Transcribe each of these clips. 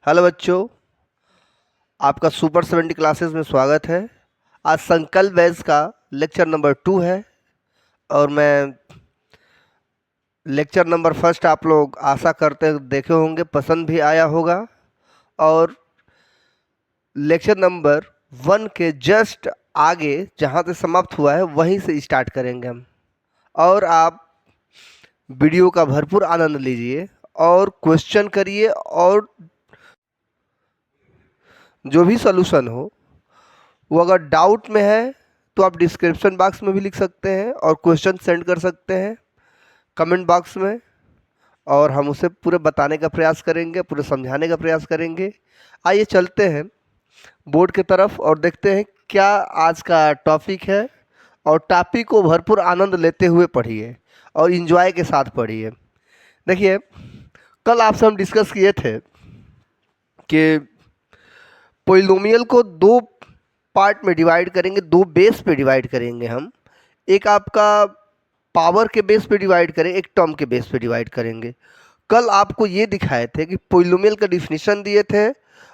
Hello बच्चों, आपका super 70 classes में स्वागत है। आज संकल्प बैच का लेक्चर नंबर 2 है और मैं लेक्चर नंबर फर्स्ट आप लोग आशा करते देखे होंगे, पसंद भी आया होगा। और लेक्चर नंबर 1 के जस्ट आगे जहाँ से समाप्त हुआ है वहीं से स्टार्ट करेंगे हम। और आप वीडियो का भरपूर आनंद लीजिए और क्वेश्चन करिए, और जो भी सॉल्यूशन हो वो अगर डाउट में है तो आप डिस्क्रिप्शन बॉक्स में भी लिख सकते हैं और क्वेश्चन सेंड कर सकते हैं कमेंट बॉक्स में, और हम उसे पूरे बताने का प्रयास करेंगे, पूरे समझाने का प्रयास करेंगे। आइए चलते हैं बोर्ड की तरफ और देखते हैं क्या आज का टॉपिक है। और टॉपिक को भरपूर आनंद लेते हुए पढ़िए और इन्जॉय के साथ पढ़िए। देखिए, कल आपसे हम डिस्कस किए थे कि पोलिनोमियल को दो पार्ट में डिवाइड करेंगे, दो बेस पे डिवाइड करेंगे हम। एक आपका पावर के बेस पे डिवाइड करें, एक टर्म के बेस पे डिवाइड करेंगे। कल आपको ये दिखाए थे कि पोलिनोमियल का डिफिनीशन दिए थे,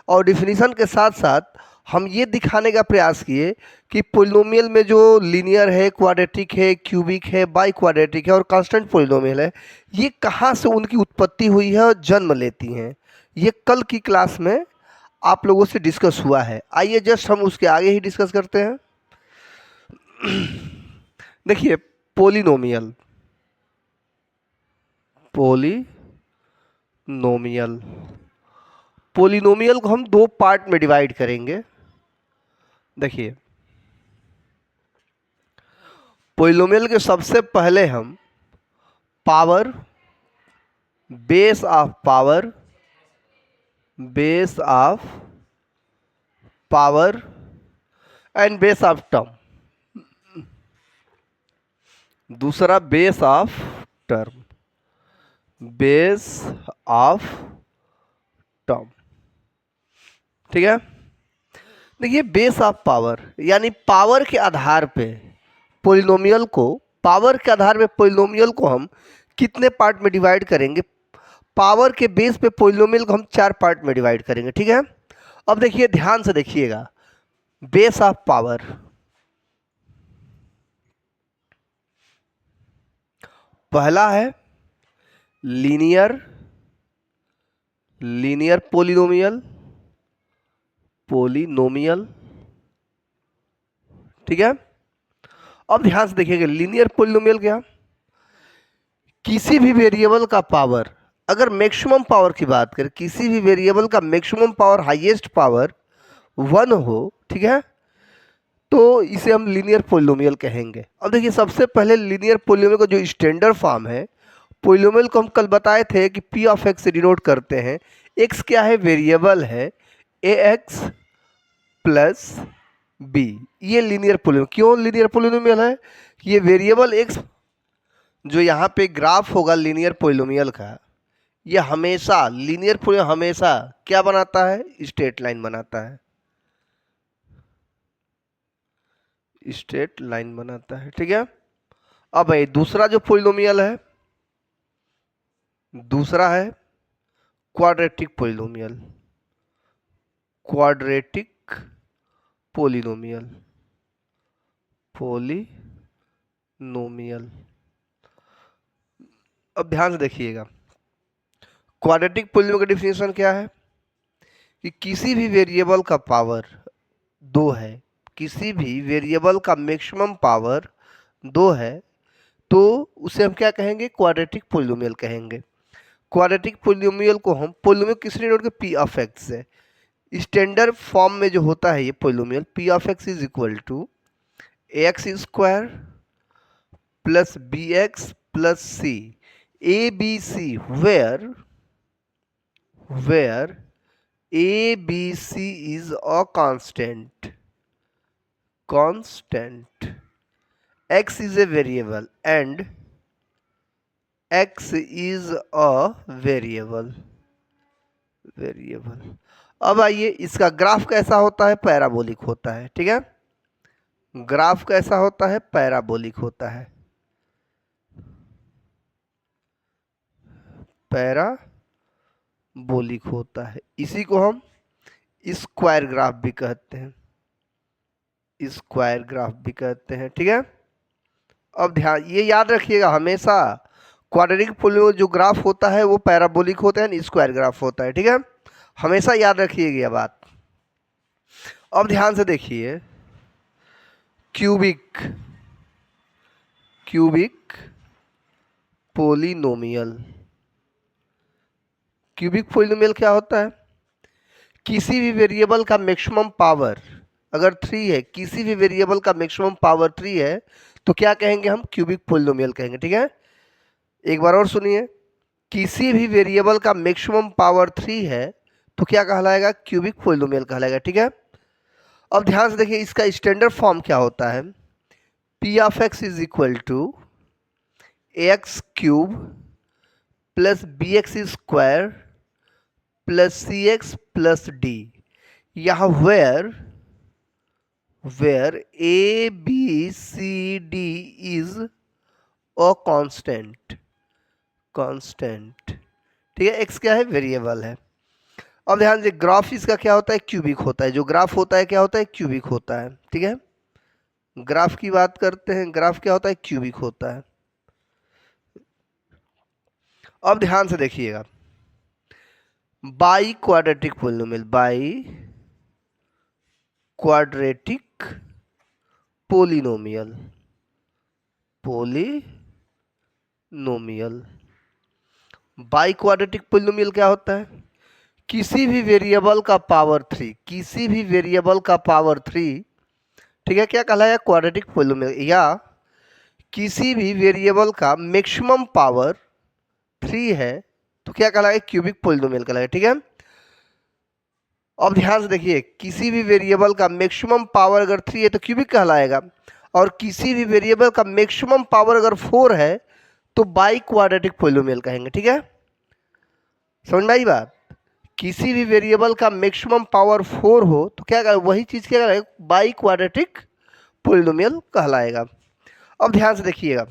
और डिफिनीशन के साथ साथ हम ये दिखाने का प्रयास किए कि पोलिनोमियल में जो लीनियर है, क्वाड्रेटिक है, क्यूबिक है, बाई क्वाड्रेटिक है और कांस्टेंट पोलिनोमियल है, ये कहाँ से उनकी उत्पत्ति हुई है और जन्म लेती हैं। ये कल की क्लास में आप लोगों से डिस्कस हुआ है। आइए जस्ट हम उसके आगे ही डिस्कस करते हैं। देखिए, पोलिनोमियल पोलिनोमियल पोलिनोमियल को हम दो पार्ट में डिवाइड करेंगे। देखिए, पोलिनोमियल के सबसे पहले हम power, base of power and base of term, दूसरा base of term, base of term. ठीक है। देखिए, बेस ऑफ पावर यानी पावर के आधार पे पोलिनोमियल को, पावर के आधार पे पोलिनोमियल को हम कितने पार्ट में डिवाइड करेंगे। पावर के बेस पे पोलिनोमियल को हम 4 पार्ट में डिवाइड करेंगे। ठीक है। अब देखिए, ध्यान से देखिएगा। बेस ऑफ पावर, पहला है लीनियर लीनियर पोलिनोमियल। ठीक है। अब ध्यान से देखिएगा, लीनियर पोलिनोमियल क्या, किसी भी वेरिएबल का पावर, अगर मैक्सिमम पावर की बात करें, किसी भी वेरिएबल का मैक्सिमम पावर, हाईएस्ट पावर 1 हो, ठीक है, तो इसे हम लीनियर पोलिनोमियल कहेंगे। अब देखिए, सबसे पहले लीनियर पोलिनोमियल का जो स्टैंडर्ड फॉर्म है, पोलिनोमियल को हम कल बताए थे कि पी ऑफ एक्स से डिनोट करते हैं। एक्स क्या है, वेरिएबल है, ए एक्स प्लस बी। ये लीनियर पोलिनोमियल, क्यों लीनियर पोलिनोमियल है, ये वेरिएबल एक्स जो यहाँ पे ग्राफ होगा लीनियर पोलिनोमियल का, ये हमेशा लीनियर पोलिनोमियल हमेशा क्या बनाता है, स्ट्रेट लाइन बनाता है, स्ट्रेट लाइन बनाता है। ठीक है। अब भाई दूसरा जो पोलिनोमियल है, दूसरा है quadratic polynomial, quadratic polynomial polynomial. अब ध्यान से देखिएगा, क्वाड्रेटिक पोलिनोमियल का डिफिनेशन क्या है कि किसी भी वेरिएबल का पावर 2 है, किसी भी वेरिएबल का मैक्सिमम पावर 2 है, तो उसे हम क्या कहेंगे, क्वाड्रेटिक पोलिनोमियल कहेंगे। क्वाड्रेटिक पोलिनोमियल को हम पोलिनोमियल किस नोट के, पी ऑफ एक्स से। स्टैंडर्ड फॉर्म में जो होता है ये polynomial, P of x is equal to X square plus B x plus C, A B C, where a b c is a constant, x is a variable and x is a variable। अब आइए, इसका graph कैसा होता है, parabolic होता है। ठीक है। ग्राफ कैसा होता है, पैराबोलिक होता है, पैराबोलिक पैराबोलिक होता है। इसी को हम स्क्वायर ग्राफ भी कहते हैं, स्क्वायर ग्राफ भी कहते हैं। ठीक है, अब ध्यान ये याद रखिएगा हमेशा, क्वाड्रेटिक पोलिनोमियल जो ग्राफ होता है वो पैराबोलिक होता है, स्क्वायर ग्राफ होता है। ठीक है, हमेशा याद रखिएगा ये बात। अब ध्यान से देखिए, क्यूबिक पोलिनोमियल, क्यूबिक पोलिनोमियल क्या होता है? किसी भी वेरिएबल का मैक्सिमम पावर अगर 3 है, किसी भी वेरिएबल का मैक्सिमम पावर 3 है तो क्या कहेंगे हम? क्यूबिक पोलिनोमियल कहेंगे। ठीक है, एक बार और सुनिए, किसी भी वेरिएबल का मैक्सिमम पावर 3 है तो क्या कहलाएगा? क्यूबिक पोलिनोमियल कहलाएगा। ठीक है, अब ध्यान से देखिए, इसका स्टैंडर्ड फॉर्म क्या होता है? P of x is equal to x cube plus B x square plus C x plus d. यहाँ where A B C d is a constant, ठीक है, एक्स क्या है? वेरिएबल है। अब ध्यान से, ग्राफ इसका क्या होता है? क्यूबिक होता है। जो ग्राफ होता है क्या होता है? क्यूबिक होता है। ठीक है, ग्राफ की बात करते हैं, ग्राफ क्या होता है? क्यूबिक होता है। अब ध्यान से देखिएगा, bi quadratic polynomial, by quadratic polynomial, by quadratic polynomial क्या होता है? किसी भी वेरिएबल का पावर 3, किसी भी वेरिएबल का पावर 3, ठीक है, क्या कहलाया? Quadratic polynomial. या किसी भी वेरिएबल का मैक्सिमम पावर 3 है तो क्या कहलाएगा? क्यूबिक पोलिनोमियल कहलाएगा। ठीक है, अब ध्यान से देखिए, किसी भी वेरिएबल का मैक्सिमम पावर अगर 3 है तो क्यूबिक कहलाएगा, और किसी भी वेरिएबल का मैक्सिमम पावर अगर 4 है तो बाई क्वाड्रेटिक पोलिनोमियल कहेंगे। ठीक है, समझ में आई बात? किसी भी वेरिएबल का मैक्सिमम पावर 4 हो तो क्या कहेगा? वही चीज़ क्या कहलाएगा? बाई क्वाड्रेटिक पोलिनोमियल कहलाएगा। अब ध्यान से देखिएगा,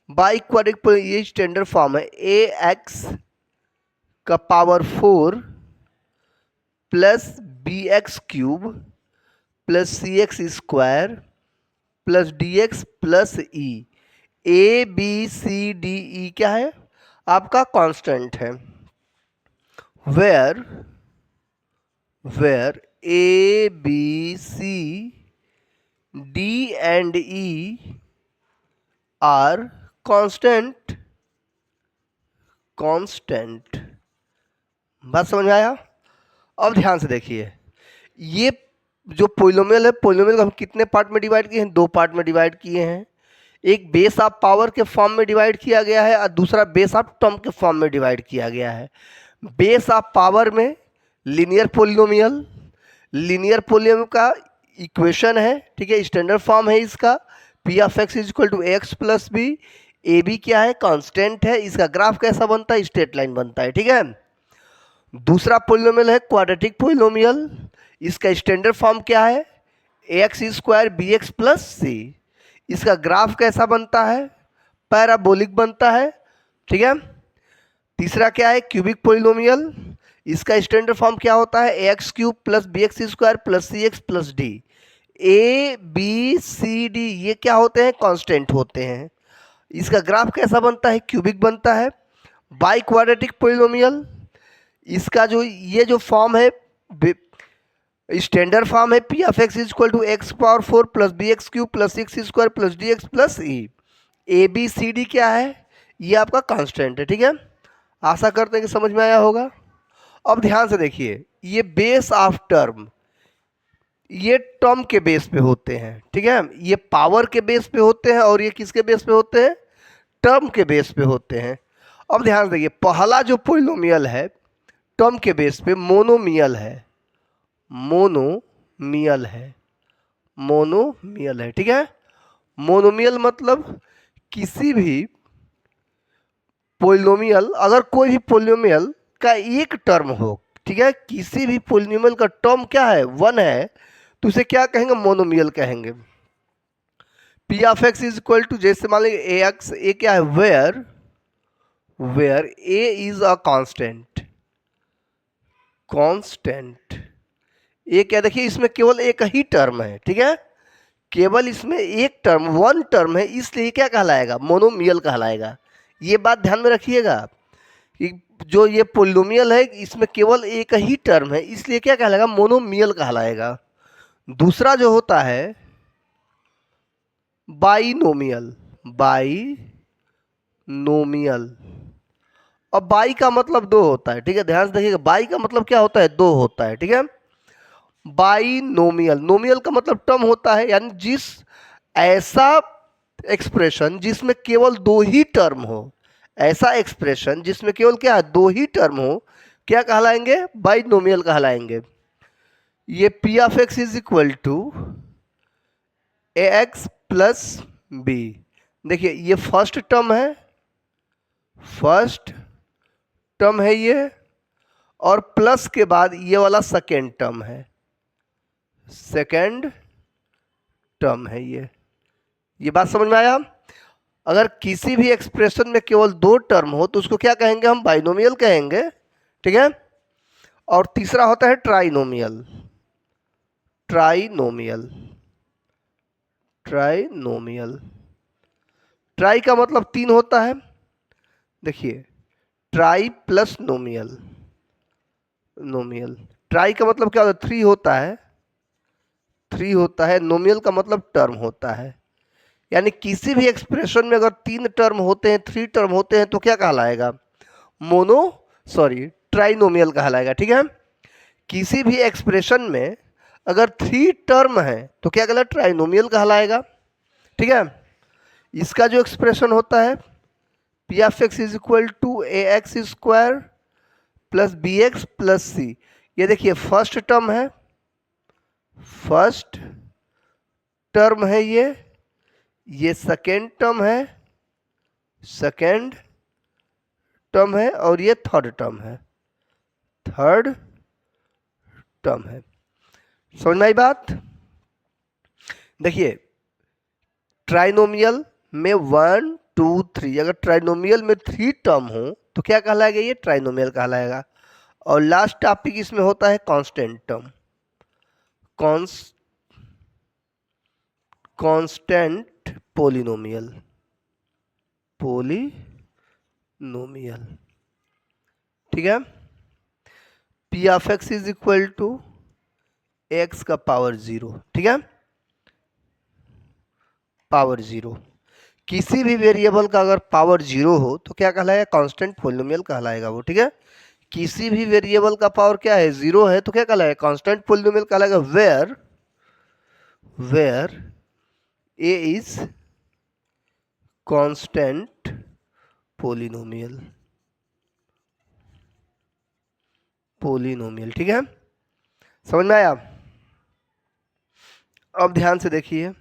बाई क्वाड्रेटिक पोलिनोमियल ये स्टैंडर्ड फॉर्म है, ए एक्स का power 4 plus B X cube plus C X square plus D X plus E. A B C D E क्या है? आपका कांस्टेंट है। Where A B C D and E are constant, बात समझ में आया? अब ध्यान से देखिए, ये जो पोलिनोमियल है, पोलिनोमियल को हम कितने पार्ट में डिवाइड किए हैं? 2 पार्ट में डिवाइड किए हैं। एक बेस ऑफ पावर के फॉर्म में डिवाइड किया गया है और दूसरा बेस ऑफ टर्म के फॉर्म में डिवाइड किया गया है। बेस ऑफ पावर में लीनियर पोलिनोमियल का इक्वेशन है। ठीक है, स्टैंडर्ड फॉर्म है इसका, P of x is equal to X plus B. A B क्या है? कांस्टेंट है। इसका ग्राफ कैसा बनता है? स्ट्रेट लाइन बनता है। ठीक है, दूसरा पोलिनोमियल है क्वाड्रेटिक पोलिनोमियल। इसका स्टैंडर्ड फॉर्म क्या है? X square b x plus c. इसका ग्राफ कैसा बनता है? पैराबोलिक बनता है। ठीक है, तीसरा क्या है? Cubic polynomial. इसका स्टैंडर्ड फॉर्म क्या होता है? X cube plus B x square plus C x plus D. A B C D ये क्या होते हैं? कांस्टेंट होते हैं। इसका ग्राफ कैसा बनता है? क्यूबिक बनता है। बाई क्वाड्रेटिक पोलिनोमियल, इसका जो ये जो फॉर्म है, स्टैंडर्ड फॉर्म है, P of x is equal to X power 4 plus B X cube plus X square plus D X plus E. A B C D क्या है? ये आपका कांस्टेंट है। ठीक है, आशा करते हैं कि समझ में आया होगा। अब ध्यान से देखिए, ये बेस ऑफ टर्म, ये टर्म के बेस पे होते हैं। ठीक है, ये पावर के बेस पे होते हैं और ये किसके बेस पे होते हैं? टर्म के बेस पे होते हैं। अब ध्यान से देखिए, पहला जो पोलिनोमियल है टर्म के बेस पे मोनोमियल है, मोनोमियल है। ठीक है, मोनोमियल मतलब किसी भी पोलिनोमियल, अगर कोई भी पोलिनोमियल का एक टर्म हो, ठीक है, किसी भी पोलिनोमियल का टर्म क्या है? 1 है, तो उसे क्या कहेंगे? मोनोमियल कहेंगे। P of x is equal to, जैसे मान लीजिए ए एक्स, ए क्या है? Where A is a constant, constant, ये क्या, देखिए इसमें केवल एक ही टर्म है, ठीक है, केवल इसमें एक टर्म, वन टर्म है, इसलिए क्या कहलाएगा, मोनोमियल कहलाएगा। ये बात ध्यान में रखिएगा कि जो ये पोलिनोमियल है इसमें केवल एक ही टर्म है, इसलिए क्या कहलाएगा, मोनोमियल कहलाएगा। दूसरा जो होता है बाइनोमियल, बाइनोमियल, अब बाई का मतलब दो होता है, ठीक है, ध्यान से देखिएगा, बाई का मतलब क्या होता है, दो होता है, ठीक है। बाइनोमियल, नोमियल का मतलब टर्म होता है, यानी जिस ऐसा एक्सप्रेशन जिसमें केवल दो ही टर्म हो, ऐसा एक्सप्रेशन जिसमें केवल क्या, दो ही टर्म हो, क्या कहलाएंगे, बाइनोमियल कहलाएंगे। ये P of x is equal to A X plus B, देखिए ये फर्स्ट टर्म है, फर्स्ट टर्म है ये, और प्लस के बाद ये वाला सेकेंड टर्म है, सेकेंड टर्म है ये बात समझ में आया। अगर किसी भी एक्सप्रेशन में केवल दो टर्म हो तो उसको क्या कहेंगे, हम बाइनोमियल कहेंगे, ठीक है। और तीसरा होता है ट्राइनोमियल, ट्राइनोमियल, ट्राइनोमियल, ट्राई का मतलब तीन होता है, देखिए ट्राई प्लस नोमियल, नोमियल, ट्राई का मतलब क्या होता है, थ्री होता है, थ्री होता है, नोमियल का मतलब टर्म होता है, यानी किसी भी एक्सप्रेशन में अगर तीन टर्म होते हैं, थ्री टर्म होते हैं, तो क्या कहलाएगा, मोनो सॉरी ट्राइनोमियल कहलाएगा, ठीक है। किसी भी एक्सप्रेशन में अगर थ्री टर्म है तो क्या कहलाएगा, ट्राइनोमियल कहलाएगा, ठीक है। इसका जो एक्सप्रेशन होता है P of x is equal to A x square plus B x plus c, ये देखिए फर्स्ट टर्म है, फर्स्ट टर्म है ये सेकेंड टर्म है, सेकेंड टर्म है, और ये थर्ड टर्म है, थर्ड टर्म है। समझ में आई बात। देखिए ट्राइनोमियल में वन टू थ्री, अगर ट्राइनोमियल में थ्री टर्म हो तो क्या कहलाएगा, ये ट्राइनोमियल कहलाएगा। और लास्ट टॉपिक इसमें होता है constant term, constant polynomial, polynomial, ठीक है। P of x is equal to X का पावर जीरो, ठीक है, पावर जीरो, किसी भी वेरिएबल का अगर पावर जीरो हो तो क्या कहलाएगा, कांस्टेंट पोलिनोमियल कहलाएगा वो, ठीक है। किसी भी वेरिएबल का पावर क्या है, जीरो है, तो क्या कहलाएगा, कांस्टेंट पोलिनोमियल कहलाएगा, where where A is constant polynomial, polynomial, ठीक है। समझ में आया। अब ध्यान से देखिए,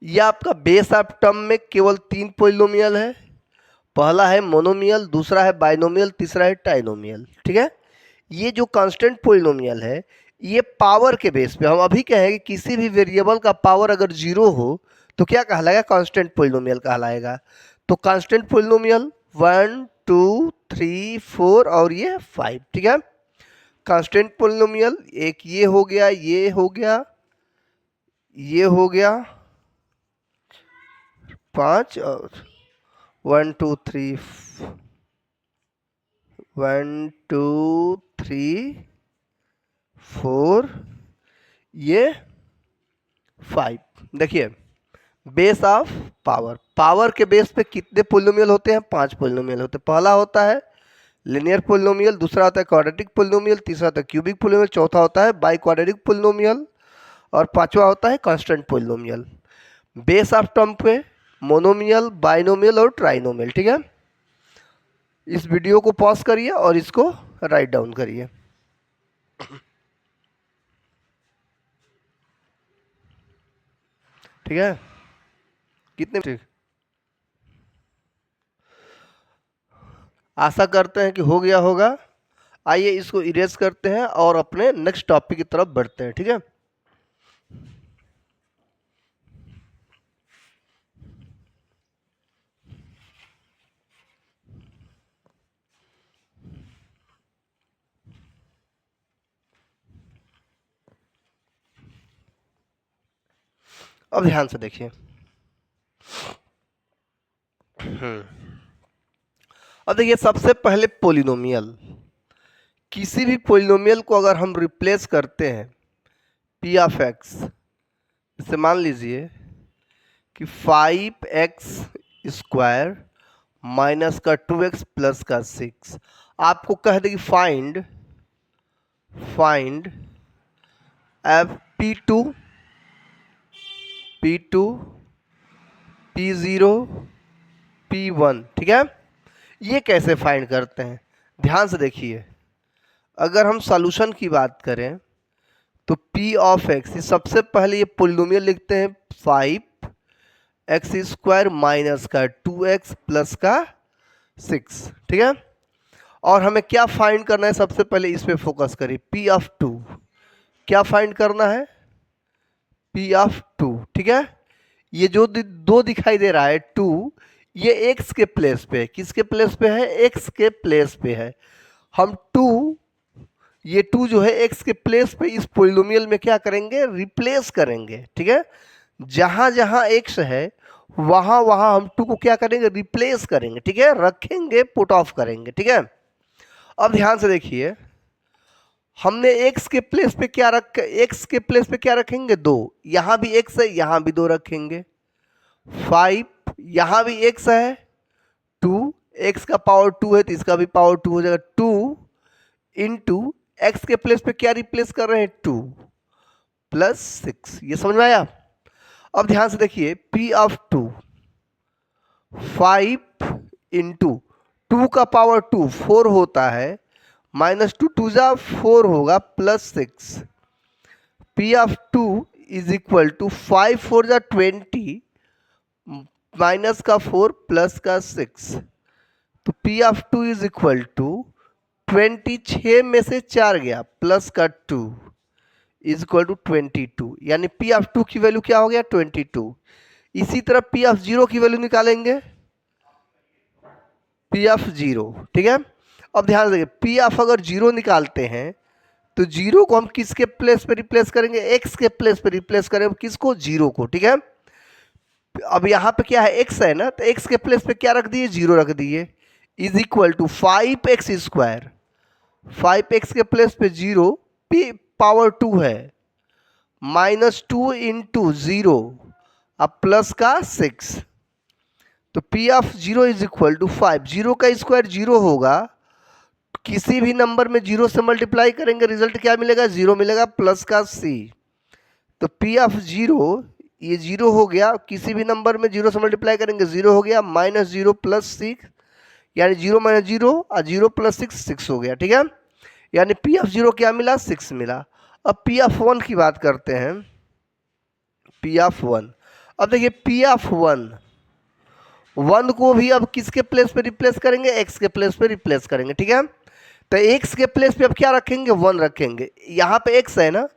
यह आपका बेस ऑफ टर्म में केवल तीन पोलिनोमियल है, पहला है मोनोमियल, दूसरा है बाइनोमियल, तीसरा है ट्राइनोमियल, ठीक है। ये जो कांस्टेंट पोलिनोमियल है ये पावर के बेस पे, हम अभी कहें कि किसी भी वेरिएबल का पावर अगर जीरो हो तो क्या कहलाएगा, कांस्टेंट पोलिनोमियल कहलाएगा। तो constant polynomial one two three four और ये फाइव, ठीक है। कांस्टेंट पोलिनोमियल एक ये हो गया, ये हो गया, ये हो गया पांच, और one two three, one two three four, ये फाइव। देखिए बेस ऑफ पावर, पावर के बेस पे कितने पोलिनोमियल होते हैं, पांच पोलिनोमियल होते हैं। पहला होता है लिनियर पोलिनोमियल, दूसरा होता है क्वाड्रेटिक पोलिनोमियल, तीसरा होता है क्यूबिक पोलिनोमियल, चौथा होता है बाई क्वाड्रेटिक पोलिनोमियल, और पांचवा होता है constant polynomial. Base of term पे मोनोमियल, बाइनोमियल और ट्राइनोमियल, ठीक है। इस वीडियो को पॉज करिए और इसको राइट डाउन करिए। ठीक है, कितने, ठीक, आशा करते हैं कि हो गया होगा। आइए इसको इरेज करते हैं और अपने नेक्स्ट टॉपिक की तरफ बढ़ते हैं, ठीक है। अब ध्यान से देखिए, अब देखिए सबसे पहले पोलिनोमियल, किसी भी पोलिनोमियल को अगर हम रिप्लेस करते हैं पी ऑफ एक्स, जैसे मान लीजिए कि 5x² माइनस का 2x प्लस का 6, आपको कह दे कि find F P2 P0 P1, ठीक है। ये कैसे फाइंड करते हैं, ध्यान से देखिए। अगर हम सॉल्यूशन की बात करें तो P ऑफ एक्स, सबसे पहले ये पोलिनोमियल लिखते हैं 5x² माइनस का 2x प्लस का 6, ठीक है। और हमें क्या फाइंड करना है, सबसे पहले इस पे फोकस करिए, P ऑफ 2, क्या फाइंड करना है, P ऑफ 2, ठीक है। ये जो दो दिखाई दे रहा है 2, ये x के प्लेस पे है, किसके प्लेस पे है, x के प्लेस पे है। हम 2, ये 2 जो है x के प्लेस पे इस पोलिनोमियल में क्या करेंगे, रिप्लेस करेंगे, ठीक है। जहां जहां x है वहां वहां हम 2 को क्या करेंगे, रिप्लेस करेंगे, ठीक है, रखेंगे, पुट ऑफ करेंगे, ठीक है। अब ध्यान से देखिए, हमने x के प्लेस पे क्या x के प्लेस पे क्या रखेंगे, 2, यहां भी x है, यहां भी 2 रखेंगे। 5, यहां भी x है, 2, x का पावर 2 है तो इसका भी पावर 2 हो जाएगा, 2 इंटू एक्स के प्लेस पे क्या रिप्लेस कर रहे हैं, 2 प्लस 6, ये समझ में आया। अब ध्यान से देखिए, P ऑफ 2, 5 इंटू 2 का पावर 2 4 होता है, माइनस 2 2 जा 4 होगा, plus 6, P of 2 is equal to 5 4 जा 20 माइनस का 4 प्लस का 6, तो P of 2 is equal to 26 में से 4 गया, प्लस का 2 इज इक्वल टू 22, यानी P ऑफ 2 की वैल्यू क्या हो गया, 22। इसी तरह P ऑफ 0 की वैल्यू निकालेंगे, P ऑफ 0, ठीक है। अब ध्यान देखिए, P ऑफ अगर 0 निकालते हैं तो 0 को हम किसके प्लेस पे रिप्लेस करेंगे, x के प्लेस पे रिप्लेस करेंगे, किसको, 0 को, ठीक है। अब यहाँ पे क्या है, x है ना, तो x के प्लेस पे क्या रख दिए, 0 रख दिए, is equal to 5x², 5x के प्लेस पे 0, p पावर 2 है, माइनस 2 इंटू 0 अब प्लस का 6, तो P of 0 is equal to 5, 0 का स्क्वायर 0 होगा, किसी भी नंबर में 0 से मल्टीप्लाई करेंगे रिजल्ट क्या मिलेगा, 0 मिलेगा, प्लस का c, तो P ऑफ 0, ये 0 हो गया, किसी भी नंबर में 0 से मल्टीप्लाई करेंगे 0 हो गया, माइनस 0 प्लस 6, यानी 0 माइनस 0 और 0 प्लस 6 6 हो गया, ठीक है। यानी P ऑफ 0 क्या मिला, 6 मिला। अब P ऑफ 1 की बात करते हैं, P ऑफ 1, अब देखिए P ऑफ 1 को भी अब किसके प्लेस पे रिप्लेस करेंगे, x के प्लेस पे रिप्लेस करेंगे, ठीक है। तो x के प्लेस पे अब क्या रखेंगे, 1 रखेंगे, यहाँ पे x है ना,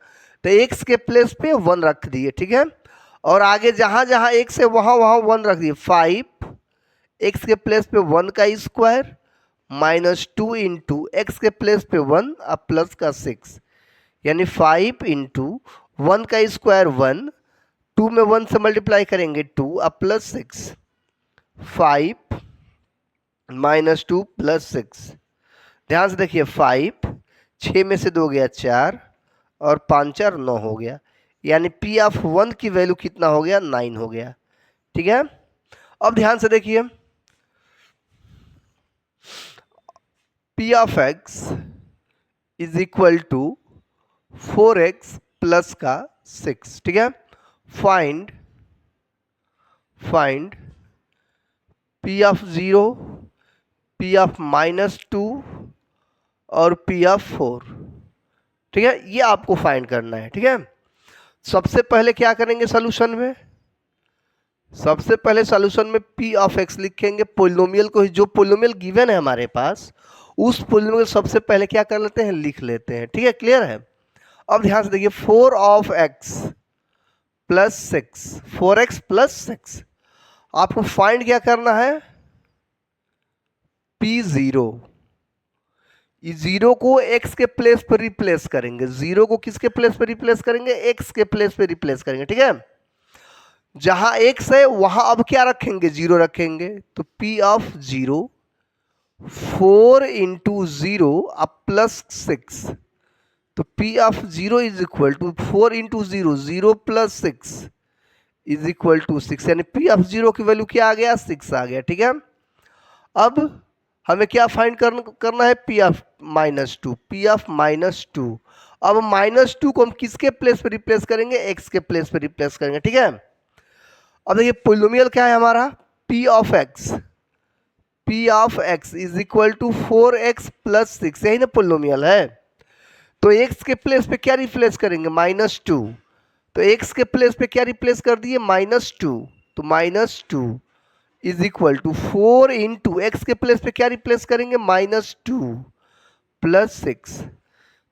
तो x के प्लेस पे 1 रख दिए, ठीक है। और आगे जहां जहां x है वहां वहां 1 रख दिए, 5 x के प्लेस पे 1 का स्क्वायर माइनस 2 इंटू एक्स के प्लेस पे 1 अब प्लस का 6, यानी 5 इंटू 1 का स्क्वायर 1, 2 में 1 से मल्टीप्लाई करेंगे 2 अब प्लस 6, 5 माइनस 2 प्लस 6, ध्यान से देखिए 5, 6 में से 2 गया 4 और 5 4 9 हो गया, यानी P ऑफ 1 की वैल्यू कितना हो गया, 9 हो गया, ठीक है। अब ध्यान से देखिए, P of x is equal to 4x plus का 6, ठीक है। Find P of 0, P of -2 और P ऑफ 4, ठीक है, ये आपको फाइंड करना है, ठीक है। सबसे पहले क्या करेंगे सॉल्यूशन में, सबसे पहले सॉल्यूशन में P ऑफ x लिखेंगे, पोलिनोमियल को, जो पोलिनोमियल गिवन है हमारे पास उस पोलिनोमियल सबसे पहले क्या कर लेते हैं, लिख लेते हैं, ठीक है, क्लियर है। अब ध्यान से देखिए 4 of x plus 6, 4x plus 6, आपको फाइंड क्या करना है, P0, इस 0 को x के प्लेस पर रिप्लेस करेंगे, 0 को किसके प्लेस पर रिप्लेस करेंगे, x के प्लेस पर रिप्लेस करेंगे, ठीक है। जहां x है वहां अब क्या रखेंगे, 0 रखेंगे। तो p ऑफ 0 4 इंटू 0 अब प्लस 6, तो p of 0 is equal to 4 into 0, 0 plus 6 is equal to 6, यानी p ऑफ 0 की वैल्यू क्या आ गया, 6 आ गया। ठीक है, अब हमें क्या फाइंड करना है, p ऑफ -2, p ऑफ -2। अब -2 को हम किसके प्लेस पे रिप्लेस करेंगे, x के प्लेस पे रिप्लेस करेंगे। ठीक है, अब देखिए पोलिनोमियल क्या है हमारा, p of x is equal to 4x plus 6, यही ना पोलिनोमियल है। तो x के प्लेस पे क्या रिप्लेस करेंगे, -2, तो x के प्लेस पे क्या रिप्लेस कर दिए, -2, तो -2 is equal to 4 into X के प्लेस पे क्या रिप्लेस करेंगे, -2 प्लस 6,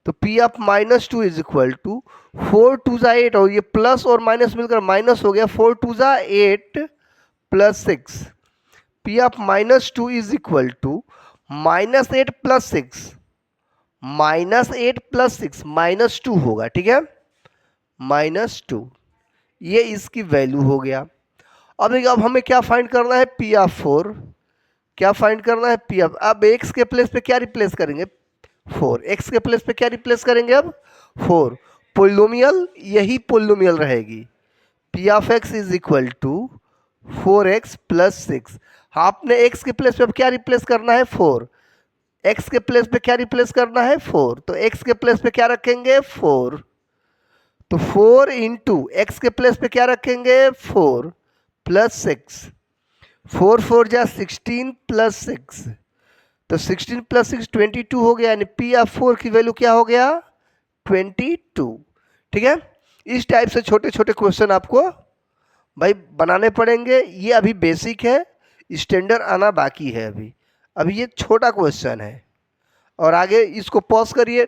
तो p of -2 is equal to 4 2 जा 8, और ये प्लस और माइनस मिलकर माइनस हो गया, 4 2 जा 8 plus 6, p of -2 is equal to -8 plus 6, -8 plus 6 -2 होगा। ठीक है, -2, ये इसकी वैल्यू हो गया। अब देखिए, अब हमें क्या फाइंड करना है, p ऑफ 4, क्या फाइंड करना है, p ऑफ, अब x के प्लेस पे क्या रिप्लेस करेंगे, 4, x के प्लेस पे क्या रिप्लेस करेंगे, अब 4, पोलिनोमियल यही पोलिनोमियल रहेगी, p of x is equal to 4x plus 6। आपने x के प्लेस पे अब क्या रिप्लेस करना है, 4, x के प्लेस पे क्या रिप्लेस करना है, 4, तो x के प्लेस पे क्या रखेंगे, 4, तो 4 इंटू एक्स के प्लेस पे क्या रखेंगे, 4 प्लस 6, 4 4 जा 16 प्लस 6, तो 16 प्लस 6 22 हो गया, यानी p ऑफ 4 की वैल्यू क्या हो गया, 22। ठीक है, इस टाइप से छोटे छोटे क्वेश्चन आपको भाई बनाने पड़ेंगे। ये अभी बेसिक है, स्टैंडर्ड आना बाकी है। अभी ये छोटा क्वेश्चन है, और आगे इसको पॉज करिए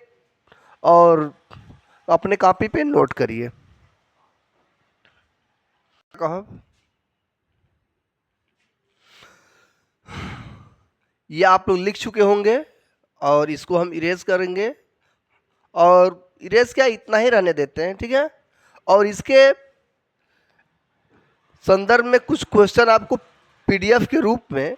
और अपने कॉपी पे नोट करिए। कहो, ये आप लोग लिख चुके होंगे, और इसको हम इरेज करेंगे, और इरेज क्या, इतना ही रहने देते हैं। ठीक है, और इसके संदर्भ में कुछ क्वेश्चन आपको पीडीएफ के रूप में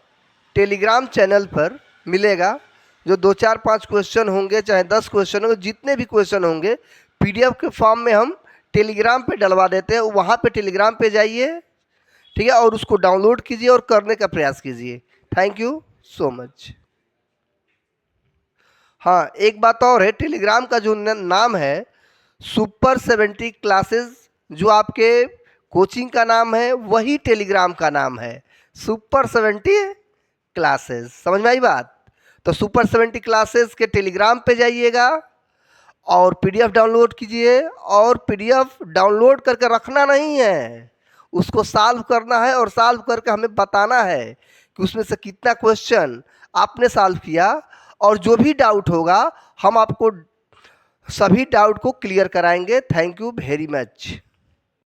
टेलीग्राम चैनल पर मिलेगा, जो 2 4 5 क्वेश्चन होंगे, चाहे 10 क्वेश्चन होंगे, जितने भी क्वेश्चन होंगे पीडीएफ के फॉर्म में हम टेलीग्राम पे डलवा देते हैं। वहाँ पे टेलीग्राम पे जाइए, ठीक है, और उसको डाउनलोड कीजिए और करने का प्रयास कीजिए। Thank you so much. हाँ, एक बात और है, टेलीग्राम का जो नाम है सुपर 70 क्लासेस, जो आपके कोचिंग का नाम है, वही टेलीग्राम का नाम है, सुपर 70 क्लासेस। समझ में आई बात? तो सुपर 70 क्लासेस के टेलीग्राम पे जाइएगा और पीडीएफ डाउनलोड कीजिए, और पीडीएफ डाउनलोड करके रखना नहीं है, उसको सॉल्व करना है, और सॉल्व करके हमें बताना है कि उसमें से कितना क्वेश्चन आपने सॉल्व किया, और जो भी डाउट होगा हम आपको सभी डाउट को क्लियर कराएंगे। Thank you very much.